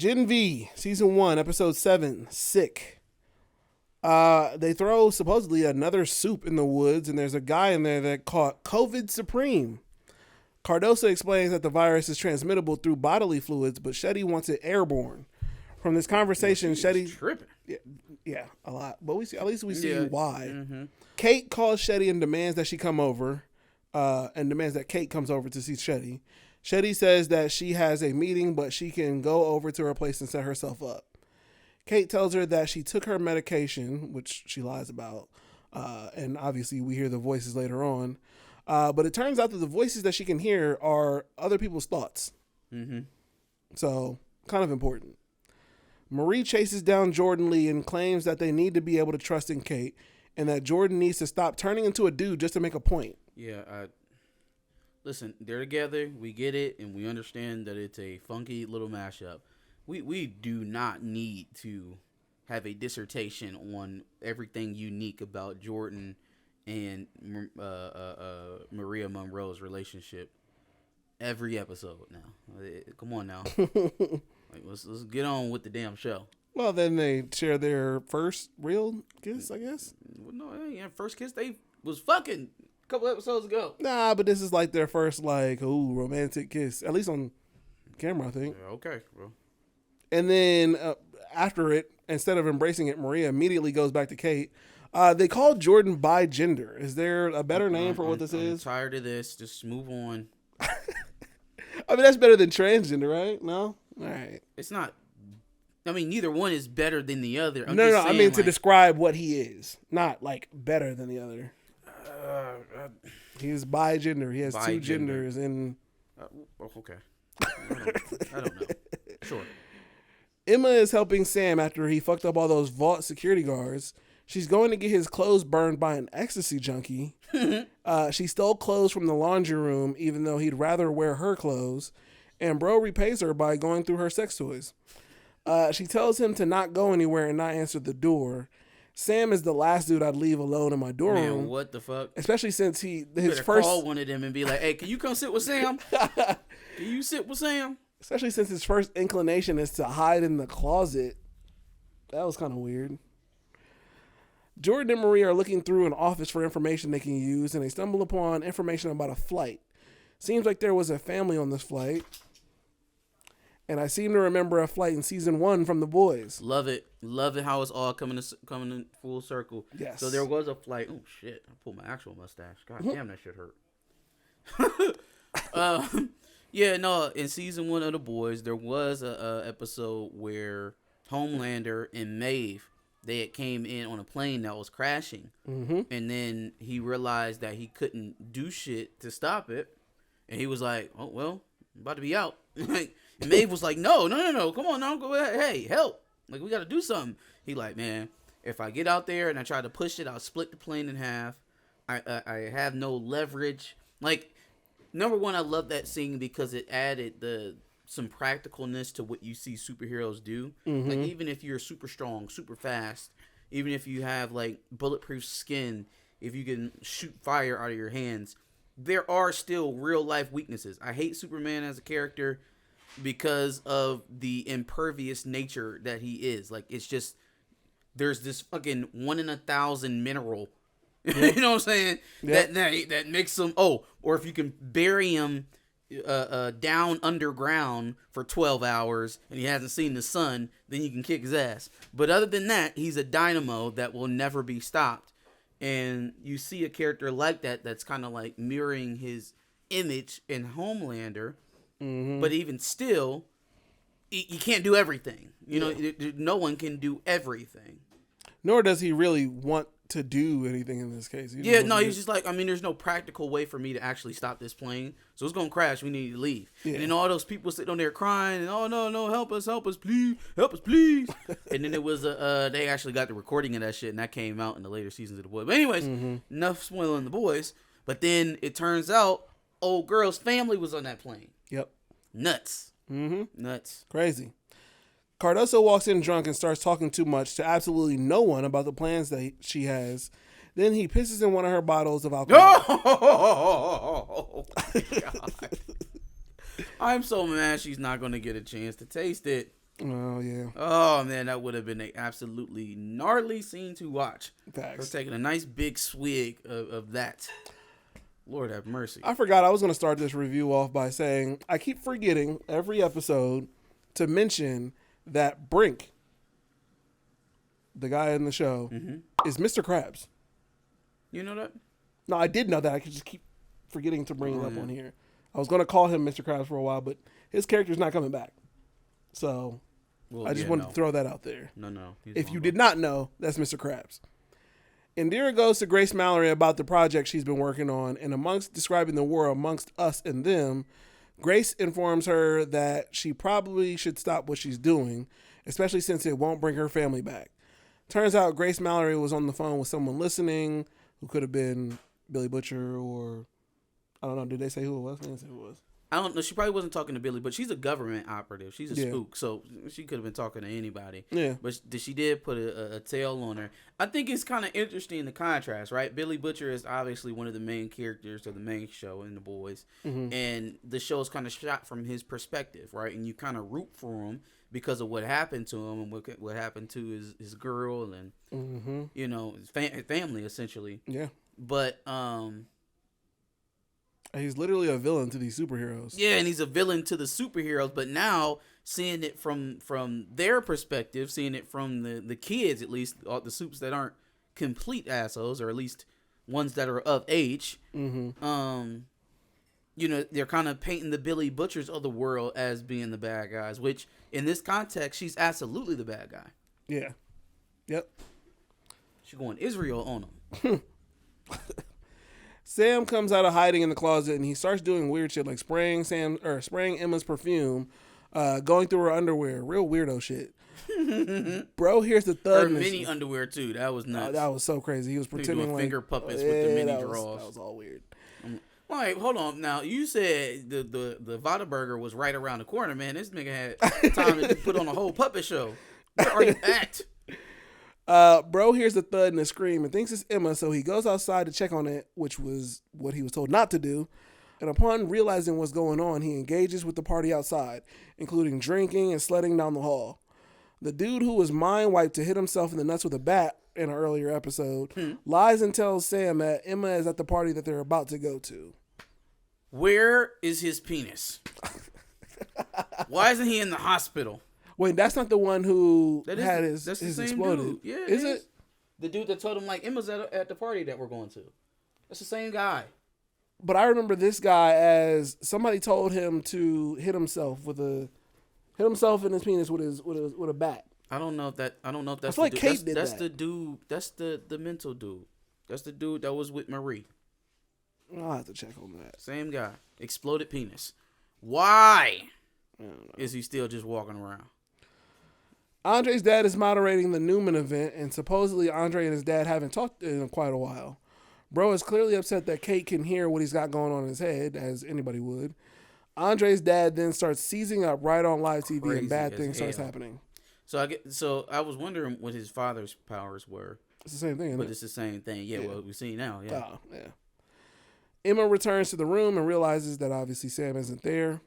Gen V, Season 1, Episode 7, Sick. They throw supposedly another soup in the woods, and there's a guy in there that caught COVID Supreme. Cardoso explains that the virus is transmittable through bodily fluids, but Shetty wants it airborne. From this conversation, Shetty... tripping. Yeah, a lot. But at least we see why. Mm-hmm. Kate calls Shetty and demands that she come over, and demands that Kate comes over to see Shetty. Shetty says that she has a meeting, but she can go over to her place and set herself up. Kate tells her that she took her medication, which she lies about, and obviously we hear the voices later on. But it turns out that the voices that she can hear are other people's thoughts. Mm-hmm. So, kind of important. Marie chases down Jordan Lee and claims that they need to be able to trust in Kate, and that Jordan needs to stop turning into a dude just to make a point. Yeah, listen, they're together, we get it, and we understand that it's a funky little mashup. We do not need to have a dissertation on everything unique about Jordan and Maria Monroe's relationship every episode now. Come on now. Like, let's get on with the damn show. Well, then they share their first real kiss, I guess. No, first kiss, they was fucking a couple episodes ago. Nah, but this is like their first, like, romantic kiss. At least on camera, I think. Yeah, okay, bro. And then after it, instead of embracing it, Maria immediately goes back to Kate. They call Jordan bi-gender. Is there a better name for what this is? I'm tired of this. Just move on. I mean, that's better than transgender, right? No? All right. It's not. I mean, neither one is better than the other. No. I mean, to describe what he is. Not, like, better than the other. He's bi-gender. He has two genders. And okay. I don't know. Sure. Emma is helping Sam after he fucked up all those vault security guards. She's going to get his clothes burned by an ecstasy junkie. She stole clothes from the laundry room, even though he'd rather wear her clothes. And bro repays her by going through her sex toys. She tells him to not go anywhere and not answer the door. Sam is the last dude I'd leave alone in my dorm room. Man, what the fuck? Especially since his first... call one of them and be like, hey, can you come sit with Sam? Can you sit with Sam? Especially since his first inclination is to hide in the closet. That was kind of weird. Jordan and Marie are looking through an office for information they can use, and they stumble upon information about a flight. Seems like there was a family on this flight. And I seem to remember a flight in season 1 from The Boys. Love it. Love it how it's all coming in full circle. Yes. So there was a flight. Oh, shit. I pulled my actual mustache. God damn, that shit hurt. Yeah, no, in season 1 of The Boys, there was a episode where Homelander and Maeve, they had came in on a plane that was crashing. Mm-hmm. And then he realized that he couldn't do shit to stop it. And he was like, oh, well, I'm about to be out. And Maeve was like, no, come on now, go ahead. Hey, help. Like, we got to do something. He like, man, if I get out there and I try to push it, I'll split the plane in half. I have no leverage. Like, number one, I love that scene because it added some practicalness to what you see superheroes do. Mm-hmm. Like, even if you're super strong, super fast, even if you have, like, bulletproof skin, if you can shoot fire out of your hands, there are still real-life weaknesses. I hate Superman as a character because of the impervious nature that he is. Like, it's just, there's this fucking 1 in 1,000 mineral, Yep. you know what I'm saying? Yep. That makes him, or if you can bury him down underground for 12 hours and he hasn't seen the sun, then you can kick his ass. But other than that, he's a dynamo that will never be stopped. And you see a character like that that's kind of like mirroring his image in Homelander. Mm-hmm. But even still, you can't do everything. You know, no one can do everything. Nor does he really want to do anything in this case. He's just like, I mean, there's no practical way for me to actually stop this plane. So it's going to crash. We need to leave. Yeah. And then all those people sitting on there crying, and, oh, no, help us, please. And then it was, they actually got the recording of that shit, and that came out in the later seasons of The Boys. But anyways, enough spoiling The Boys. But then it turns out, old girl's family was on that plane. Yep. Nuts. Mm-hmm. Nuts. Crazy. Cardoso walks in drunk and starts talking too much to absolutely no one about the plans that she has. Then he pisses in one of her bottles of alcohol. Oh, God. I'm so mad she's not going to get a chance to taste it. Oh, yeah. Oh, man, that would have been an absolutely gnarly scene to watch. Facts. So taking a nice big swig of that. Lord have mercy. I forgot I was going to start this review off by saying I keep forgetting every episode to mention that Brink, the guy in the show, is Mr. Krabs. You know that? No, I did know that. I could just keep forgetting to bring it up on here. I was going to call him Mr. Krabs for a while, but his character's not coming back. So I just wanted to throw that out there. No. If you did not know, that's Mr. Krabs. Indira goes to Grace Mallory about the project she's been working on, and amongst describing the war amongst us and them, Grace informs her that she probably should stop what she's doing, especially since it won't bring her family back. Turns out Grace Mallory was on the phone with someone listening who could have been Billy Butcher or, I don't know, did they say who it was? They didn't say who it was. I don't know. She probably wasn't talking to Billy, but she's a government operative. She's a spook, so she could have been talking to anybody. Yeah. But she did put a tail on her. I think it's kind of interesting, the contrast, right? Billy Butcher is obviously one of the main characters of the main show in The Boys. And the show is kind of shot from his perspective, right? And you kind of root for him because of what happened to him and what happened to his girl and, you know, his family, essentially. Yeah. But, he's literally a villain to these superheroes. yeah, and he's a villain to the superheroes, but now seeing it from their perspective, seeing it from the kids, at least, all the supes that aren't complete assholes, or at least ones that are of age, you know, they're kind of painting the Billy Butchers of the world as being the bad guys, which, in this context, she's absolutely the bad guy. Yeah. Yep. She's going Israel on him. Sam comes out of hiding in the closet and he starts doing weird shit like spraying Emma's perfume, going through her underwear, real weirdo shit. Bro, here's the thud. Her mini underwear too. That was nuts. That was so crazy. He was pretending like finger puppets with the mini drawers. That was all weird. Wait, hold on. Now you said the Whataburger was right around the corner, man. This nigga had time to put on a whole puppet show. Where are you at? Bro hears the thud and a scream and thinks it's Emma, so he goes outside to check on it, which was what he was told not to do. And upon realizing what's going on, he engages with the party outside, including drinking and sledding down the hall. The dude who was mind wiped to hit himself in the nuts with a bat in an earlier episode lies and tells Sam that Emma is at the party that they're about to go to. Where is his penis? Why isn't he in the hospital? Wait, that's not the one who That's the his same exploded. dude. Yeah, is it? The dude that told him like Emma's at the party that we're going to. That's the same guy. But I remember this guy as somebody told him to hit himself in his penis with a bat. I don't know if that's. I feel the like dude. Kate did That's that. the dude. That's the mental dude. That's the dude that was with Marie. I'll have to check on that. Same guy. Exploded penis. Why is he still just walking around? Andre's dad is moderating the NEUMAN event, and supposedly Andre and his dad haven't talked in quite a while. Bro is clearly upset that Kate can hear what he's got going on in his head, as anybody would. Andre's dad then starts seizing up right on live TV, Crazy and bad as things starts hell. happening. So I was wondering what his father's powers were. It's the same thing, isn't But it? it's the same thing. Yeah, well, we see now. Yeah. Oh, yeah. Emma returns to the room and realizes that obviously Sam isn't there.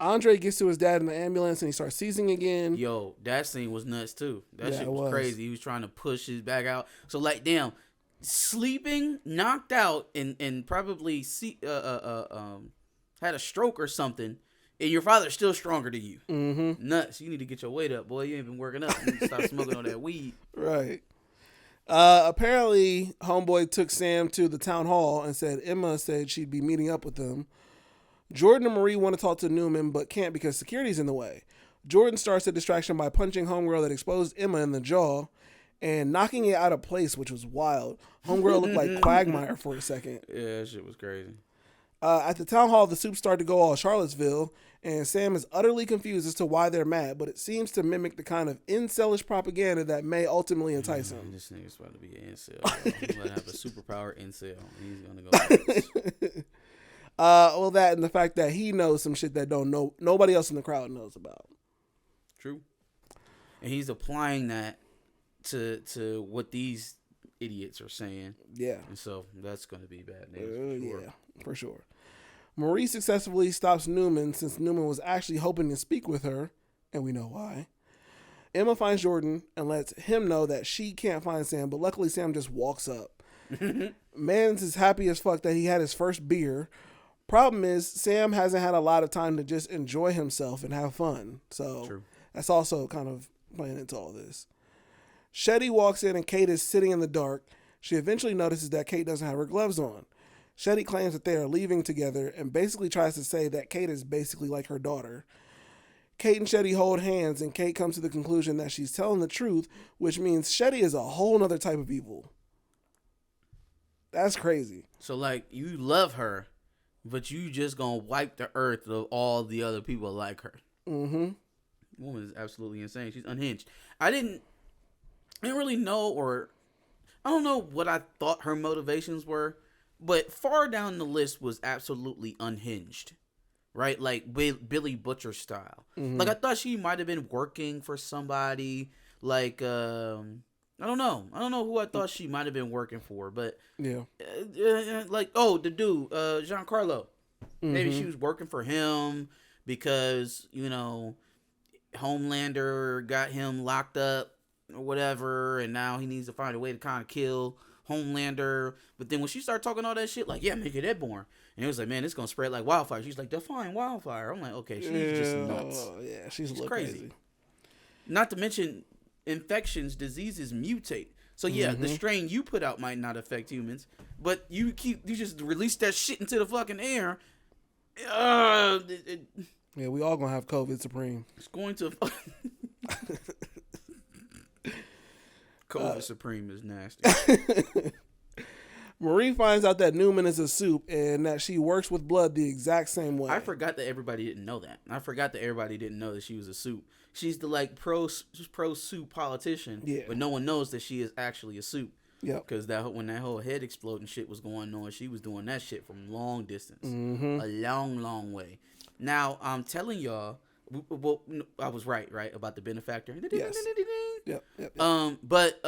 Andre gets to his dad in the ambulance and he starts seizing again. Yo, that scene was nuts too. That Yeah, shit it was was. crazy. He was trying to push his back out. So like, damn, sleeping, knocked out, and probably had a stroke or something, and your father's still stronger than you. Mm-hmm. Nuts. You need to get your weight up, boy. You ain't been working up. You need to stop smoking all that weed. Right. Apparently, homeboy took Sam to the town hall and said Emma said she'd be meeting up with them. Jordan and Marie want to talk to Newman, but can't because security's in the way. Jordan starts the distraction by punching homegirl that exposed Emma in the jaw and knocking it out of place, which was wild. Homegirl looked like Quagmire for a second. Yeah, that shit was crazy. At the town hall, the soup start to go all Charlottesville, and Sam is utterly confused as to why they're mad, but it seems to mimic the kind of incelish propaganda that may ultimately entice him. This nigga's about to be an incel. He's about to have a superpower incel. He's gonna go. Well, that and the fact that he knows some shit that nobody else in the crowd knows about. True. And he's applying that to what these idiots are saying. Yeah. And so that's going to be bad news. For sure. Yeah, for sure. Marie successfully stops Newman since Newman was actually hoping to speak with her, and we know why. Emma finds Jordan and lets him know that she can't find Sam, but luckily Sam just walks up. Man's is happy as fuck that he had his first beer. Problem is, Sam hasn't had a lot of time to just enjoy himself and have fun. So True. That's also kind of playing into all this. Shetty walks in and Kate is sitting in the dark. She eventually notices that Kate doesn't have her gloves on. Shetty claims that they are leaving together and basically tries to say that Kate is basically like her daughter. Kate and Shetty hold hands, and Kate comes to the conclusion that she's telling the truth, which means Shetty is a whole other type of evil. That's crazy. So, like, you love her, but you just gonna wipe the earth of all the other people like her. Mm-hmm. Woman is absolutely insane. She's unhinged. I didn't really know, or I don't know what I thought her motivations were, but far down the list was absolutely unhinged. Right? Like Billy Butcher style. Mm-hmm. Like, I thought she might have been working for somebody. Like, I don't know. I don't know who I thought she might have been working for, but yeah. Like, oh, the dude, Giancarlo. Mm-hmm. Maybe she was working for him because, you know, Homelander got him locked up or whatever, and now he needs to find a way to kind of kill Homelander. But then when she started talking all that shit, like, yeah, make it airborne. And it was like, man, it's going to spread like wildfire. She's like, define wildfire. I'm like, okay, she's just nuts. Yeah, she's crazy. Not to mention, infections, diseases mutate. So yeah, the strain you put out might not affect humans, but you just release that shit into the fucking air. Yeah, we all gonna have COVID, Supreme. It's going to. COVID Supreme is nasty. Marie finds out that Newman is a soup and that she works with blood the exact same way. I forgot that everybody didn't know that. I forgot that everybody didn't know that she was a soup. She's the like pro soup politician, yeah. But no one knows that she is actually a soup. Yep. Because when that whole head exploding shit was going on, she was doing that shit from long distance, mm-hmm. a long way. Now I'm telling y'all, well, I was right about the benefactor. Yes. Yep. But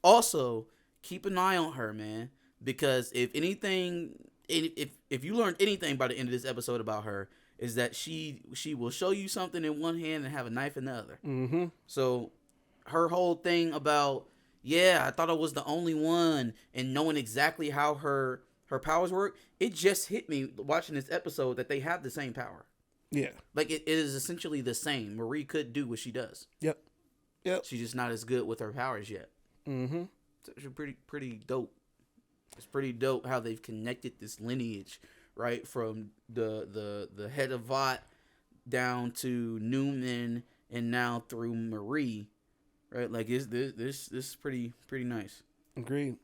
also keep an eye on her, man, because if anything, if you learned anything by the end of this episode about her, is that she will show you something in one hand and have a knife in the other. Mm-hmm. So her whole thing about, yeah, I thought I was the only one, and knowing exactly how her powers work, it just hit me watching this episode that they have the same power. Yeah. Like, it is essentially the same. Marie could do what she does. Yep. She's just not as good with her powers yet. Mm-hmm. It's pretty dope. It's pretty dope how they've connected this lineage, right, from the head of Vought down to Newman and now through Marie, right? Like, this is pretty nice. Agreed.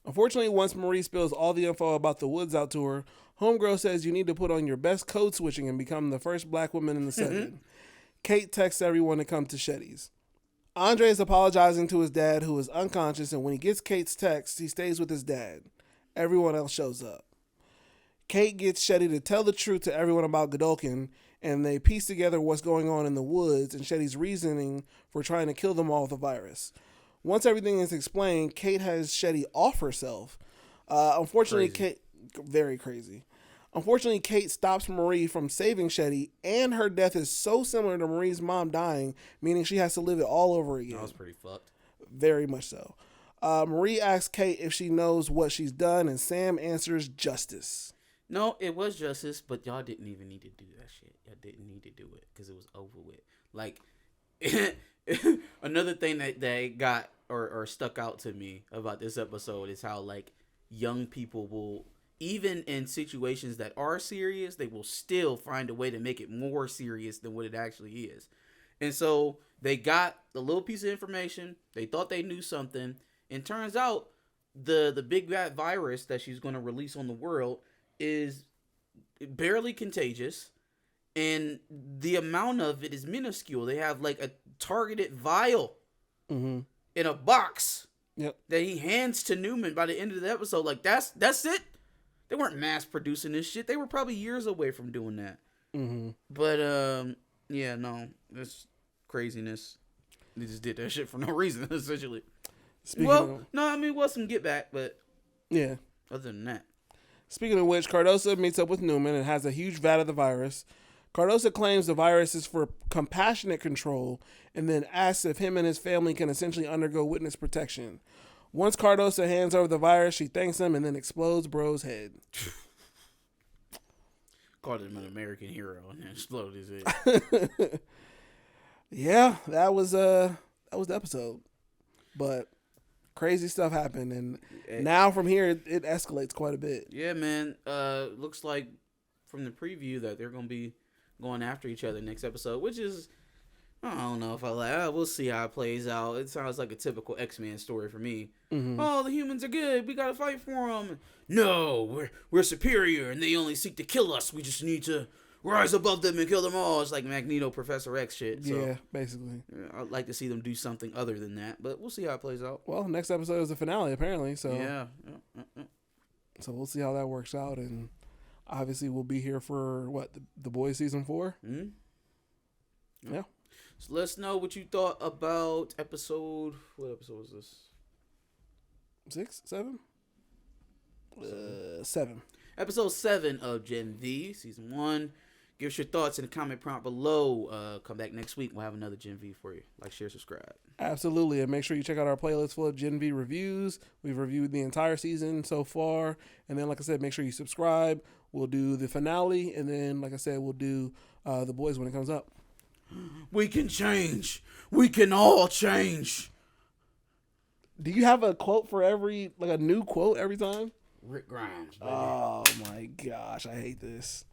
Unfortunately, once Marie spills all the info about the Woods out to her, Homegirl says you need to put on your best code switching and become the first black woman in the setting. Kate texts everyone to come to Shetty's. Andre is apologizing to his dad, who is unconscious, and when he gets Kate's text, he stays with his dad. Everyone else shows up. Kate gets Shetty to tell the truth to everyone about Godolkin, and they piece together what's going on in the woods and Shetty's reasoning for trying to kill them all with a virus. Once everything is explained, Kate has Shetty off herself. Unfortunately, Crazy. Very crazy. Unfortunately, Kate stops Marie from saving Shetty, and her death is so similar to Marie's mom dying, meaning she has to live it all over again. That was pretty fucked. Very much so. Marie asks Kate if she knows what she's done, and Sam answers justice. No, it was justice, but y'all didn't even need to do that shit. Y'all didn't need to do it because it was over with. Like, another thing that they got or stuck out to me about this episode is how, like, young people will, even in situations that are serious, they will still find a way to make it more serious than what it actually is. And so they got the little piece of information. They thought they knew something. And turns out the big bad virus that she's going to release on the world is barely contagious. And the amount of it is minuscule. They have like a targeted vial in a box that he hands to Newman by the end of the episode. Like, that's it. They weren't mass producing this shit. They were probably years away from doing that. Mm-hmm. But, yeah, no. That's craziness. They just did that shit for no reason, essentially. Some get back, but yeah. Other than that. Speaking of which, Cardosa meets up with Newman and has a huge vat of the virus. Cardoso claims the virus is for compassionate control and then asks if him and his family can essentially undergo witness protection. Once Cardoso hands over the virus, she thanks him and then explodes Bro's head. Called him an American hero and then exploded his head. Yeah, that was the episode. But crazy stuff happened, and now from here it escalates quite a bit. Yeah, man. Looks like from the preview that they're gonna be going after each other next episode, which is, I don't know if I like. We'll see how it plays out. It sounds like a typical X-Men story for me. Mm-hmm. Oh, the humans are good. We gotta fight for them. No, we're superior, and they only seek to kill us. We just need to rise above them and kill them all. It's like Magneto, Professor X shit. So, yeah, basically. I'd like to see them do something other than that, but we'll see how it plays out. Well, next episode is the finale, apparently. So yeah. So we'll see how that works out, and obviously we'll be here for what the Boys season 4. Mm-hmm. Yeah. So let us know what you thought about episode. What episode was this? 6, 7, 7. Episode 7 of Gen V season 1. Give us your thoughts in the comment prompt below. Come back next week. We'll have another Gen V for you. Like, share, subscribe. Absolutely. And make sure you check out our playlist full of Gen V reviews. We've reviewed the entire season so far. And then, like I said, make sure you subscribe. We'll do the finale. And then, like I said, we'll do The Boys when it comes up. We can change. We can all change. Do you have a quote for a new quote every time? Rick Grimes, baby. Oh, my gosh. I hate this.